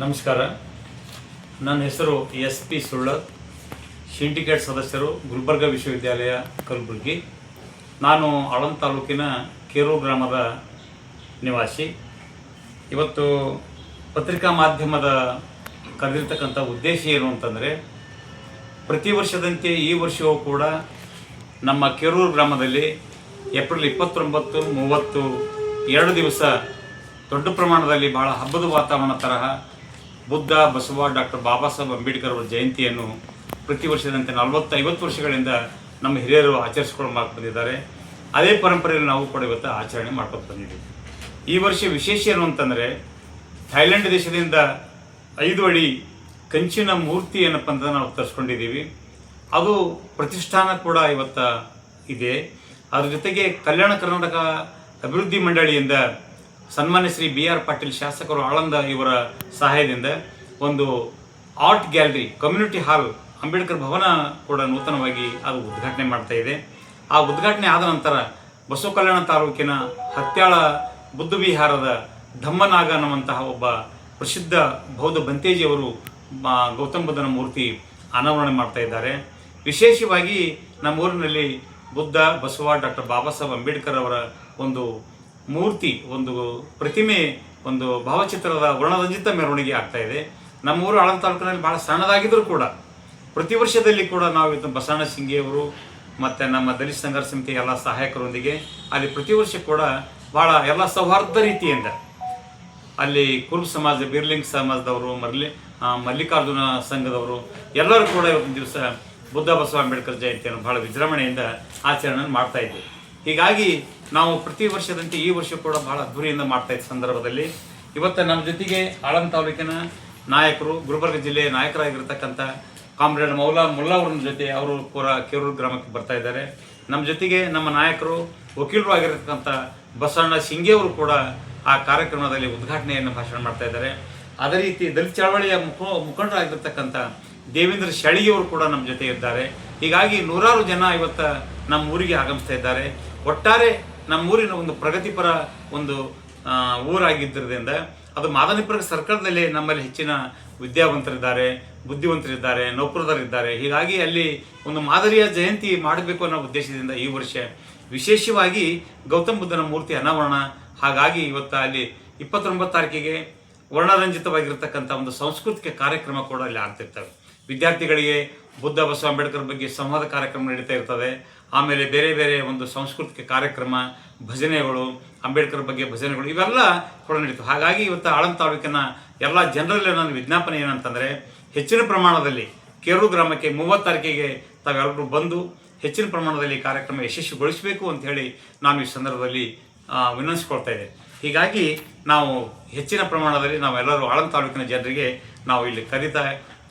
ನಮಸ್ಕಾರ. ನನ್ನ ಹೆಸರು SP ಸುಳ್ಳದ್, ಸಿಂಡಿಕೇಟ್ ಸದಸ್ಯರು, ಗುಲ್ಬರ್ಗ ವಿಶ್ವವಿದ್ಯಾಲಯ ಕಲಬುರಗಿ. ನಾನು ಆಳಂದ ತಾಲೂಕಿನ ಕೇರೂರು ಗ್ರಾಮದ ನಿವಾಸಿ. ಇವತ್ತು ಪತ್ರಿಕಾ ಮಾಧ್ಯಮದ ಕರೆದಿರ್ತಕ್ಕಂಥ ಉದ್ದೇಶ ಏನು ಅಂತಂದರೆ, ಪ್ರತಿ ವರ್ಷದಂತೆ ಈ ವರ್ಷವೂ ಕೂಡ ನಮ್ಮ ಕೇರೂರು ಗ್ರಾಮದಲ್ಲಿ ಏಪ್ರಿಲ್ 29, 30 2 ದಿವಸ ದೊಡ್ಡ ಪ್ರಮಾಣದಲ್ಲಿ ಬಹಳ ಹಬ್ಬದ ವಾತಾವರಣ ತರಹ ಬುದ್ಧ, ಬಸವ, ಡಾಕ್ಟರ್ ಬಾಬಾ ಸಾಹೇಬ್ ಅಂಬೇಡ್ಕರ್ ಅವರ ಜಯಂತಿಯನ್ನು ಪ್ರತಿ ವರ್ಷದಂತೆ 40-50 ವರ್ಷಗಳಿಂದ ನಮ್ಮ ಹಿರಿಯರು ಆಚರಿಸ್ಕೊಂಡು ಬಂದಿದ್ದಾರೆ. ಅದೇ ಪರಂಪರೆಯಲ್ಲಿ ನಾವು ಕೂಡ ಇವತ್ತು ಆಚರಣೆ ಮಾಡ್ಕೊಂಡು ಬಂದಿದ್ದೀವಿ. ಈ ವರ್ಷ ವಿಶೇಷ ಏನು ಅಂತಂದರೆ, ಥೈಲ್ಯಾಂಡ್ ದೇಶದಿಂದ 5 ಅಡಿ ಕಂಚಿನ ಮೂರ್ತಿ ಏನಪ್ಪ ಅಂತ ನಾವು ತರಿಸ್ಕೊಂಡಿದ್ದೀವಿ. ಅದು ಪ್ರತಿಷ್ಠಾನ ಕೂಡ ಇವತ್ತು ಇದೆ. ಅದ್ರ ಜೊತೆಗೆ ಕಲ್ಯಾಣ ಕರ್ನಾಟಕ ಅಭಿವೃದ್ಧಿ ಮಂಡಳಿಯಿಂದ ಸನ್ಮಾನ್ಯ ಶ್ರೀ BR ಪಾಟೀಲ್ ಶಾಸಕರು ಆಳಂದ ಇವರ ಸಹಾಯದಿಂದ ಒಂದು ಆರ್ಟ್ ಗ್ಯಾಲರಿ, ಕಮ್ಯುನಿಟಿ ಹಾಲ್, ಅಂಬೇಡ್ಕರ್ ಭವನ ಕೂಡ ನೂತನವಾಗಿ ಅದು ಉದ್ಘಾಟನೆ ಮಾಡ್ತಾ ಇದೆ. ಆ ಉದ್ಘಾಟನೆ ಆದ ನಂತರ ಬಸವ ಕಲ್ಯಾಣ ತಾಲೂಕಿನ ಹತ್ಯಾಳ ಬುದ್ಧ ವಿಹಾರದ ಧಮ್ಮನಾಗ ಅನ್ನುವಂತಹ ಒಬ್ಬ ಪ್ರಸಿದ್ಧ ಬೌದ್ಧ ಬಂತೇಜಿಯವರು ಗೌತಮ ಬುದ್ಧನ ಮೂರ್ತಿ ಅನಾವರಣೆ ಮಾಡ್ತಾ ಇದ್ದಾರೆ. ವಿಶೇಷವಾಗಿ ನಮ್ಮ ಊರಿನಲ್ಲಿ ಬುದ್ಧ, ಬಸವ, ಡಾಕ್ಟರ್ ಬಾಬಾ ಸಾಹೇಬ್ ಅಂಬೇಡ್ಕರ್ ಅವರ ಒಂದು ಮೂರ್ತಿ, ಒಂದು ಪ್ರತಿಮೆ, ಒಂದು ಭಾವಚಿತ್ರದ ವರ್ಣರಂಜಿತ ಮೆರವಣಿಗೆ ಆಗ್ತಾ ಇದೆ. ನಮ್ಮೂರು ಆಳಂದ ತಾಲೂಕಿನಲ್ಲಿ ಭಾಳ ಸಣ್ಣದಾಗಿದ್ದರೂ ಕೂಡ ಪ್ರತಿ ವರ್ಷದಲ್ಲಿ ಕೂಡ ನಾವು ಇವತ್ತು ಬಸವಣ್ಣ ಸಿಂಗಿಯವರು ಮತ್ತು ನಮ್ಮ ದಲಿತ ಸಂಘರ್ಷ ಸಮಿತಿ ಎಲ್ಲ ಸಹಾಯಕರೊಂದಿಗೆ ಅಲ್ಲಿ ಪ್ರತಿ ವರ್ಷ ಕೂಡ ಭಾಳ ಎಲ್ಲ ಸೌಹಾರ್ದ ರೀತಿಯಿಂದ ಅಲ್ಲಿ ಕುರುಬ ಸಮಾಜ, ಬಿರ್ಲಿಂಗ್ ಸಮಾಜದವರು, ಮಲ್ಲಿಕಾರ್ಜುನ ಸಂಘದವರು ಎಲ್ಲರೂ ಕೂಡ ಇವತ್ತಿನ ದಿವಸ ಬುದ್ಧ, ಬಸವ, ಅಂಬೇಡ್ಕರ್ ಜಯಂತಿಯನ್ನು ಭಾಳ ವಿಜೃಂಭಣೆಯಿಂದ ಆಚರಣೆ ಮಾಡ್ತಾ ಇದ್ದೀವಿ. ಹೀಗಾಗಿ ನಾವು ಪ್ರತಿ ವರ್ಷದಂತೆ ಈ ವರ್ಷ ಕೂಡ ಭಾಳ ಅದ್ದೂರಿಯಿಂದ ಮಾಡ್ತಾ ಇದ್ದ ಸಂದರ್ಭದಲ್ಲಿ ಇವತ್ತು ನಮ್ಮ ಜೊತೆಗೆ ಆಳಂದ ತಾಲೂಕಿನ ನಾಯಕರು, ಗುಲ್ಬರ್ಗ ಜಿಲ್ಲೆಯ ನಾಯಕರಾಗಿರ್ತಕ್ಕಂಥ ಕಾಮ್ರೇಡ್ ಮುಲ್ಲಾ ಅವ್ರ ಜೊತೆ ಅವರು ಕೂಡ ಕೇರೂರು ಗ್ರಾಮಕ್ಕೆ ಬರ್ತಾ ಇದ್ದಾರೆ. ನಮ್ಮ ಜೊತೆಗೆ ನಮ್ಮ ನಾಯಕರು, ವಕೀಲರು ಆಗಿರತಕ್ಕಂಥ ಬಸವಣ್ಣ ಸಿಂಗಿಯವರು ಕೂಡ ಆ ಕಾರ್ಯಕ್ರಮದಲ್ಲಿ ಉದ್ಘಾಟನೆಯನ್ನು ಭಾಷಣ ಮಾಡ್ತಾ ಇದ್ದಾರೆ. ಅದೇ ರೀತಿ ದಲಿತ ಚಳವಳಿಯ ಮುಖಂಡರಾಗಿರ್ತಕ್ಕಂಥ ದೇವೇಂದ್ರ ಶೆಳಿಯವರು ಕೂಡ ನಮ್ಮ ಜೊತೆ ಇದ್ದಾರೆ. ಹೀಗಾಗಿ ನೂರಾರು ಜನ ಇವತ್ತು ನಮ್ಮ ಊರಿಗೆ ಆಗಮಿಸ್ತಾ ಇದ್ದಾರೆ. ಒಟ್ಟಾರೆ ನಮ್ಮೂರಿನ ಒಂದು ಪ್ರಗತಿಪರ ಒಂದು ಊರಾಗಿದ್ದರಿಂದ ಅದು ಮಾದನಿಪುರ ಸರ್ಕಲ್ನಲ್ಲಿ ನಮ್ಮಲ್ಲಿ ಹೆಚ್ಚಿನ ವಿದ್ಯಾವಂತರಿದ್ದಾರೆ, ಬುದ್ಧಿವಂತರಿದ್ದಾರೆ, ನೌಕರರಿದ್ದಾರೆ. ಹೀಗಾಗಿ ಅಲ್ಲಿ ಒಂದು ಮಾದರಿಯ ಜಯಂತಿ ಮಾಡಬೇಕು ಅನ್ನೋ ಉದ್ದೇಶದಿಂದ ಈ ವರ್ಷ ವಿಶೇಷವಾಗಿ ಗೌತಮ ಬುದ್ಧನ ಮೂರ್ತಿ ಅನಾವರಣ. ಹಾಗಾಗಿ ಇವತ್ತು ಅಲ್ಲಿ 29 ತಾರೀಕಿಗೆ ವರ್ಣರಂಜಿತವಾಗಿರ್ತಕ್ಕಂಥ ಒಂದು ಸಾಂಸ್ಕೃತಿಕ ಕಾರ್ಯಕ್ರಮ ಕೂಡ ಅಲ್ಲಿ ಆಗ್ತಿರ್ತವೆ. ವಿದ್ಯಾರ್ಥಿಗಳಿಗೆ ಬುದ್ಧ, ಬಸವ, ಅಂಬೇಡ್ಕರ್ ಬಗ್ಗೆ ಸಂವಾದ ಕಾರ್ಯಕ್ರಮ ನಡೀತಾ ಇರ್ತದೆ. ಆಮೇಲೆ ಬೇರೆ ಬೇರೆ ಒಂದು ಸಾಂಸ್ಕೃತಿಕ ಕಾರ್ಯಕ್ರಮ, ಭಜನೆಗಳು, ಅಂಬೇಡ್ಕರ್ ಬಗ್ಗೆ ಭಜನೆಗಳು ಇವೆಲ್ಲ ಕೂಡ ನಡೀತವೆ. ಹಾಗಾಗಿ ಇವತ್ತು ಆಳಂದ ತಾಲೂಕಿನ ಎಲ್ಲ ಜನರಲ್ಲಿ ನನ್ನ ವಿಜ್ಞಾಪನೆ ಏನಂತಂದರೆ, ಹೆಚ್ಚಿನ ಪ್ರಮಾಣದಲ್ಲಿ ಕೇರೂರು ಗ್ರಾಮಕ್ಕೆ 30 ತಾರೀಕಿಗೆ ತಾವೆಲ್ಲರೂ ಬಂದು ಹೆಚ್ಚಿನ ಪ್ರಮಾಣದಲ್ಲಿ ಕಾರ್ಯಕ್ರಮ ಯಶಸ್ವಿಗೊಳಿಸಬೇಕು ಅಂತ ಹೇಳಿ ನಾನು ಈ ಸಂದರ್ಭದಲ್ಲಿ ವಿನಂತಿಸ್ಕೊಳ್ತಾ ಇದ್ದೇನೆ. ಹೀಗಾಗಿ ನಾವು ಹೆಚ್ಚಿನ ಪ್ರಮಾಣದಲ್ಲಿ ನಾವೆಲ್ಲರೂ ಆಳಂದ ತಾಲೂಕಿನ ಜನರಿಗೆ ನಾವು ಇಲ್ಲಿ ಕರೀತಾ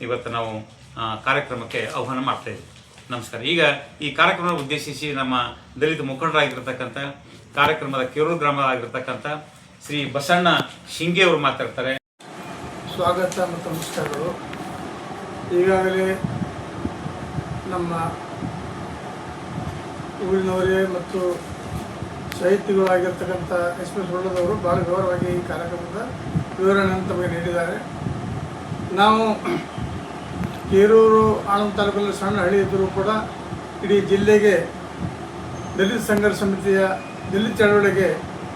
ಇವತ್ತು ನಾವು ಕಾರ್ಯಕ್ರಮಕ್ಕೆ ಆಹ್ವಾನ ಮಾಡ್ತಾಯಿದ್ದೀವಿ. ನಮಸ್ಕಾರ. ಈಗ ಈ ಕಾರ್ಯಕ್ರಮ ಉದ್ದೇಶಿಸಿ ನಮ್ಮ ದಲಿತ ಮುಖಂಡರಾಗಿರ್ತಕ್ಕಂಥ ಕಾರ್ಯಕ್ರಮದ ಕೇರೂರು ಗ್ರಾಮ ಆಗಿರ್ತಕ್ಕಂಥ ಶ್ರೀ ಬಸವಣ್ಣ ಶಿಂಗೆ ಅವರು ಮಾತಾಡ್ತಾರೆ. ಸ್ವಾಗತ ಮತ್ತು ನಮಸ್ಕಾರಗಳು. ಈಗಾಗಲೇ ನಮ್ಮ ಊರಿನವರೇ ಮತ್ತು ಸಾಹಿತಿಗಳು ಆಗಿರ್ತಕ್ಕಂಥ SP ಸುಳ್ಳದವರು ಭಾಳ ವಿವರವಾಗಿ ಈ ಕಾರ್ಯಕ್ರಮದ ವಿವರಣೆಯನ್ನು ತಮಗೆ ನೀಡಿದ್ದಾರೆ. ನಾವು ಕೇರೂರು ಆಳಂದ ತಾಲೂಕಲ್ಲಿ ಸಣ್ಣ ಹಳ್ಳಿ ಇದ್ದರೂ ಕೂಡ ಇಡೀ ಜಿಲ್ಲೆಗೆ ದಲಿತ ಸಂಘರ್ಷ ಸಮಿತಿಯ ದಲಿತ ಚಳವಳಿಗೆ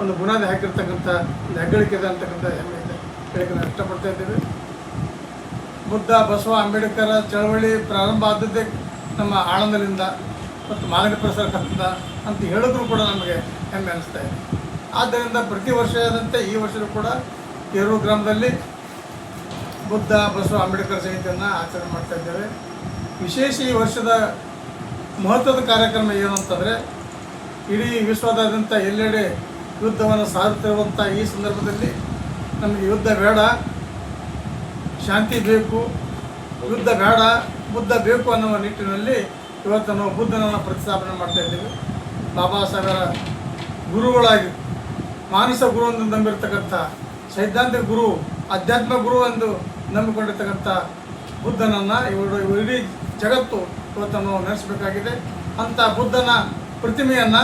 ಒಂದು ಬುನಾದಿ ಹಾಕಿರ್ತಕ್ಕಂಥ ಒಂದು ಹೆಗ್ಗಳಿಕೆ ಇದೆ ಅಂತಕ್ಕಂಥ ಹೆಮ್ಮೆ ಇದೆ ಹೇಳಿಕೆ ನಾವು ಇಷ್ಟಪಡ್ತಾ ಇದ್ದೇವೆ. ಬುದ್ಧ, ಬಸವ, ಅಂಬೇಡ್ಕರ ಚಳವಳಿ ಪ್ರಾರಂಭ ಆದದ್ದೇ ನಮ್ಮ ಆಳಂದದಿಂದ ಮತ್ತು ಮಾದನಿಪುರ ಸರ್ಕಾರದಿಂದ ಅಂತ ಹೇಳಿದ್ರು ಕೂಡ ನಮಗೆ ಹೆಮ್ಮೆ ಅನಿಸ್ತಾ ಇದೆ. ಆದ್ದರಿಂದ ಪ್ರತಿ ವರ್ಷದಂತೆ ಈ ವರ್ಷವೂ ಕೂಡ ಕೇರೂರು ಗ್ರಾಮದಲ್ಲಿ ಬುದ್ಧ, ಬಸವ, ಅಂಬೇಡ್ಕರ್ ಜಯಂತಿಯನ್ನು ಆಚರಣೆ ಮಾಡ್ತಾ ಇದ್ದೇವೆ. ವಿಶೇಷ ಈ ವರ್ಷದ ಮಹತ್ವದ ಕಾರ್ಯಕ್ರಮ ಏನು ಅಂತಂದರೆ, ಇಡೀ ವಿಶ್ವದಾದ್ಯಂತ ಎಲ್ಲೆಡೆ ಯುದ್ಧವನ್ನು ಸಾರುತ್ತಿರುವಂಥ ಈ ಸಂದರ್ಭದಲ್ಲಿ ನಮಗೆ ಯುದ್ಧ ಬೇಡ, ಶಾಂತಿ ಬೇಕು, ಯುದ್ಧ ಬೇಡ, ಬುದ್ಧ ಬೇಕು ಅನ್ನುವ ನಿಟ್ಟಿನಲ್ಲಿ ಇವತ್ತು ನಾವು ಬುದ್ಧನನ್ನು ಪ್ರತಿಷ್ಠಾಪನೆ ಮಾಡ್ತಾ ಇದ್ದೀವಿ. ಬಾಬಾ ಸಾಹೇಬರ ಗುರುಗಳಾಗಿ ಮಾನಸ ಗುರು ಎಂದು ನಂಬಿರ್ತಕ್ಕಂಥ, ಸೈದ್ಧಾಂತಿಕ ಗುರು, ಅಧ್ಯಾತ್ಮ ಗುರು ಎಂದು ನಂಬಿಕೊಂಡಿರ್ತಕ್ಕಂಥ ಬುದ್ಧನನ್ನು ಇಡೀ ಜಗತ್ತು ಇವತ್ತನ್ನು ನಡೆಸಬೇಕಾಗಿದೆ. ಅಂಥ ಬುದ್ಧನ ಪ್ರತಿಮೆಯನ್ನು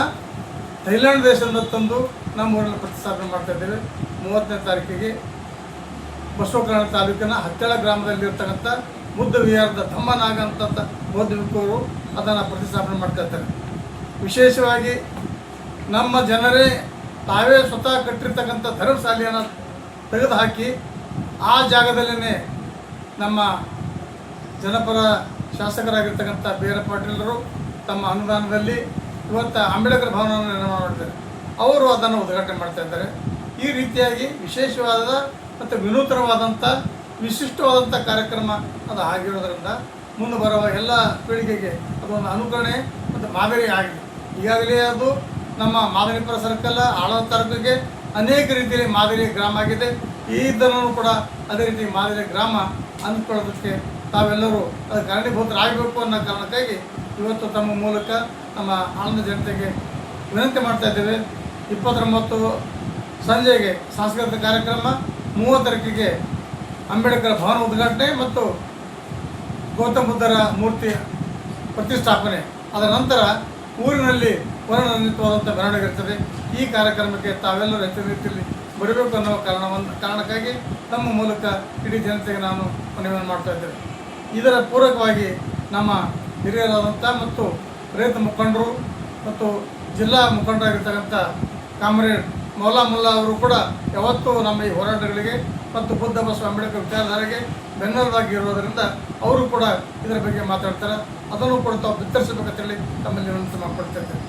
ಥೈಲ್ಯಾಂಡ್ ದೇಶದಿಂದ ತಂದು ನಮ್ಮ ಊರಲ್ಲಿ ಪ್ರತಿಷ್ಠಾಪನೆ ಮಾಡ್ತಾ ಇದ್ದೇವೆ. 30ನೇ ತಾರೀಕಿಗೆ ಬಸವಕಲ್ಯಾಣ ತಾಲೂಕಿನ ಹತ್ತೆಳ ಗ್ರಾಮದಲ್ಲಿರ್ತಕ್ಕಂಥ ಬುದ್ಧ ವಿಹಾರದ ತಮ್ಮನಾಗ ಅಂತ ಬೌದ್ಧ ಭಿಕ್ಷುವರು ಅದನ್ನು ಪ್ರತಿಷ್ಠಾಪನೆ ಮಾಡ್ತಾ ಇದ್ದಾರೆ. ವಿಶೇಷವಾಗಿ ನಮ್ಮ ಜನರೇ ತಾವೇ ಸ್ವತಃ ಕಟ್ಟಿರ್ತಕ್ಕಂಥ ಧರ್ಮಶಾಲೆಯನ್ನು ತೆಗೆದುಹಾಕಿ ಆ ಜಾಗದಲ್ಲೇ ನಮ್ಮ ಜನಪರ ಶಾಸಕರಾಗಿರ್ತಕ್ಕಂಥ ಬಿ.ಆರ್. ಪಾಟೀಲರು ತಮ್ಮ ಅನುದಾನದಲ್ಲಿ ಇವತ್ತು ಅಂಬೇಡ್ಕರ್ ಭವನವನ್ನು ನಿರ್ಮಾಣ ಮಾಡಿದ್ದಾರೆ. ಅವರು ಅದನ್ನು ಉದ್ಘಾಟನೆ ಮಾಡ್ತಾ ಇದ್ದಾರೆ. ಈ ರೀತಿಯಾಗಿ ವಿಶೇಷವಾದ ಮತ್ತು ವಿನೂತನವಾದಂಥ ವಿಶಿಷ್ಟವಾದಂಥ ಕಾರ್ಯಕ್ರಮ ಅದು ಆಗಿರೋದರಿಂದ ಮುಂದೆ ಬರುವ ಎಲ್ಲ ಪೀಳಿಗೆಗೆ ಅದೊಂದು ಅನುಕರಣೆ ಮತ್ತು ಮಾದರಿ ಆಗಿದೆ. ಈಗಾಗಲೇ ಅದು ನಮ್ಮ ಮಾದನಿಪುರ ಸರ್ಕಲ್ ಆಳಂದ ತಾಲೂಕಿಗೆ ಅನೇಕ ರೀತಿಯಲ್ಲಿ ಮಾದರಿ ಗ್ರಾಮ ಆಗಿದೆ. ಈ ಇದನ್ನು ಕೂಡ ಅದೇ ರೀತಿ ಮಾದರಿ ಗ್ರಾಮ ಅಂದ್ಕೊಳ್ಳೋದಕ್ಕೆ ತಾವೆಲ್ಲರೂ ಅದು ಕಾರಣೀಭೂತರಾಗಬೇಕು ಅನ್ನೋ ಕಾರಣಕ್ಕಾಗಿ ಇವತ್ತು ತಮ್ಮ ಮೂಲಕ ನಮ್ಮ ಆನಂದ ಜನತೆಗೆ ವಿನಂತಿ ಮಾಡ್ತಾ ಇದ್ದೇವೆ. 29 ಸಂಜೆಗೆ ಸಾಂಸ್ಕೃತಿಕ ಕಾರ್ಯಕ್ರಮ, 30 ಅಂಬೇಡ್ಕರ್ ಭವನ ಉದ್ಘಾಟನೆ ಮತ್ತು ಗೌತಮ ಬುದ್ಧರ ಮೂರ್ತಿ ಪ್ರತಿಷ್ಠಾಪನೆ. ಅದರ ನಂತರ ಊರಿನಲ್ಲಿ ವರ್ಣರಂಜಿತವಾದಂಥ ಮೆರವಣಿಗೆ ಇರ್ತದೆ. ಈ ಕಾರ್ಯಕ್ರಮಕ್ಕೆ ತಾವೆಲ್ಲರೂ ಹೆಚ್ಚಿನ ರೀತಿಯಲ್ಲಿ ಬರಬೇಕು ಅನ್ನೋ ಕಾರಣಕ್ಕಾಗಿ ನಮ್ಮ ಮೂಲಕ ಇಡೀ ಜನತೆಗೆ ನಾನು ಮನವಿಯನ್ನು ಮಾಡ್ತಾ ಇದ್ದೇವೆ. ಇದರ ಪೂರಕವಾಗಿ ನಮ್ಮ ಹಿರಿಯರಾದಂಥ ಮತ್ತು ರೈತ ಮುಖಂಡರು ಮತ್ತು ಜಿಲ್ಲಾ ಮುಖಂಡರಾಗಿರ್ತಕ್ಕಂಥ ಕಾಮ್ರೇಡ್ ಮೌಲಾ ಮುಲ್ಲಾ ಅವರು ಕೂಡ ಯಾವತ್ತೂ ನಮ್ಮ ಈ ಹೋರಾಟಗಳಿಗೆ ಮತ್ತು ಬುದ್ಧ ಬಸವ ಅಂಬೇಡ್ಕರ್ ವಿಚಾರಧಾರೆಗೆ ಬೆನ್ನೆಲುಬಾಗಿ ಇರೋದರಿಂದ ಅವರು ಕೂಡ ಇದರ ಬಗ್ಗೆ ಮಾತಾಡ್ತಾರೆ. ಅದನ್ನು ಕೂಡ ತಾವು ಬಿತ್ತರಿಸಬೇಕಂತೇಳಿ ತಮ್ಮಲ್ಲಿ ವಿನಂತಿ ಮಾಡಿಕೊಡ್ತಾ ಇದ್ದೇವೆ.